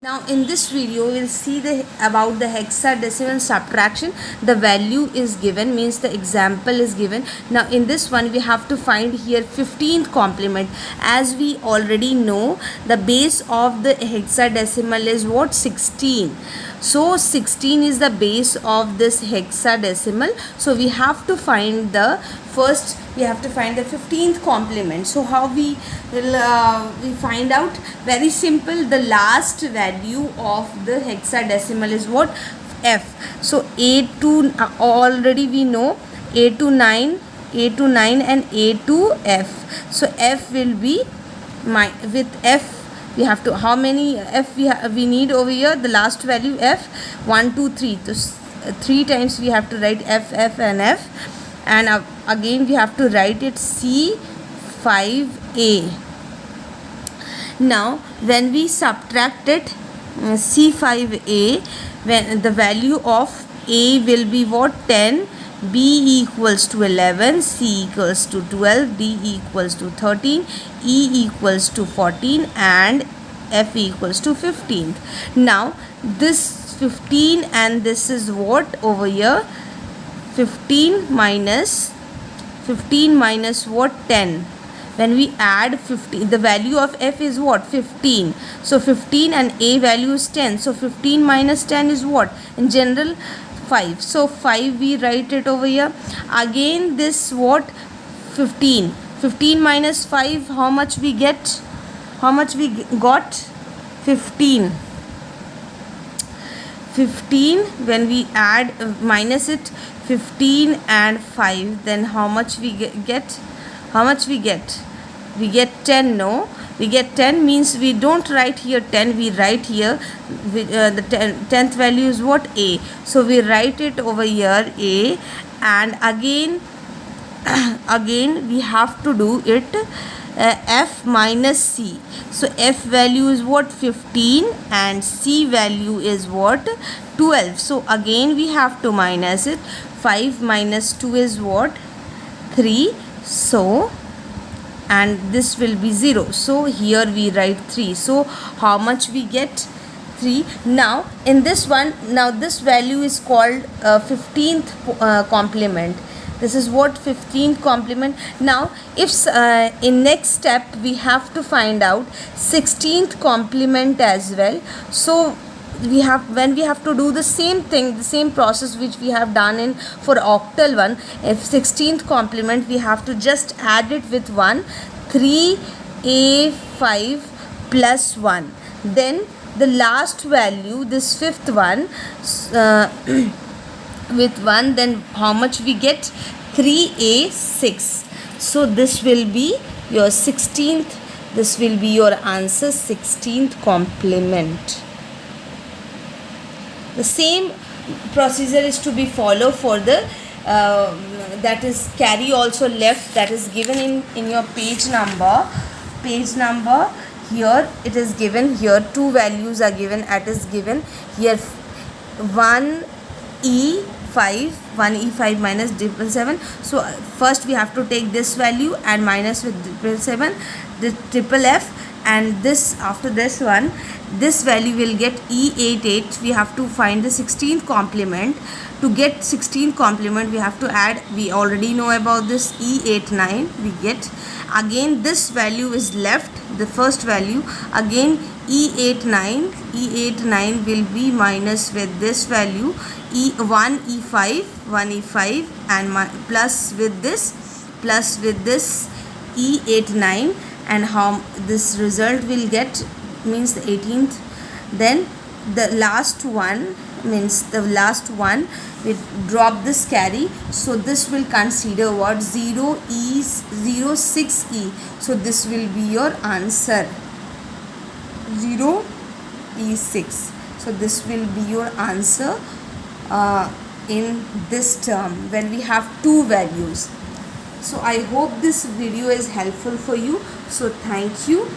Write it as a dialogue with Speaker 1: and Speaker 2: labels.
Speaker 1: Now in this video we'll see about the hexadecimal subtraction. The value is given, means the example is given. Now in this one we have to find here 15th complement. As we already know, the base of the hexadecimal is what? 16. So 16 is the base of this hexadecimal. So we have to find the 15th complement. So how we will we find out? Very simple. The last value of the hexadecimal is what? F. So A to already we know A to 9 and A to F. So F will be with F we have to, how many F we need over here? The last value F, 1 2 3. So 3 times we have to write F and F, and again we have to write it C5A. Now when we subtract it, C5A, when the value of A will be what? 10, B equals to 11, C equals to 12, D equals to 13, E equals to 14, and F equals to 15. Now this 15 and this is what over here? 15 minus what? 10. When we add 15, the value of F is what? 15. So 15 and A value is 10. So 15 minus 10 is what? In general, 5. So 5 we write it over here. Again this what? 15. 15 minus 5, how much we get? How much we got? 15. 15, when we add minus it, 15 and 5, then how much we get? How much we get? We get 10. No, we get 10 means we don't write here 10, we write here the 10th value is what? A. So we write it over here A, and again we have to do it F minus C. So F value is what? 15, and C value is what? 12. So again we have to minus it. 5 minus 2 is what? 3. So, and this will be 0. So here we write 3. So how much we get? 3. Now in this one, now this value is called 15th complement. This is what? 15th complement. Now if in next step we have to find out 16th complement as well. So we have, when we have to do the same thing, the same process which we have done in for octal one, if 16th complement, we have to just add it with 1, 3A5 plus 1. Then the last value, this fifth one, with 1, then how much we get? 3A6. So this will be your 16th, this will be your answer, 16th complement. The same procedure is to be followed for the that is carry also left, that is given in your page number. Here it is given, here 2 values are given, it is given here 1E5 minus 777. So first we have to take this value and minus with 777 the triple F, and this, after this one, this value will get E88. We have to find the 16th complement. To get 16th complement we have to add, we already know about this, E89 we get. Again this value is left, the first value, again E89 will be minus with this value, E1E5 and plus with this E89, and how this result will get, means the 18th. Then the last one, means the last one, we drop this carry, so this will consider what? 06E. So this will be your answer, 0E6. So this will be your answer in this term when we have 2 values. So I hope this video is helpful for you. So thank you.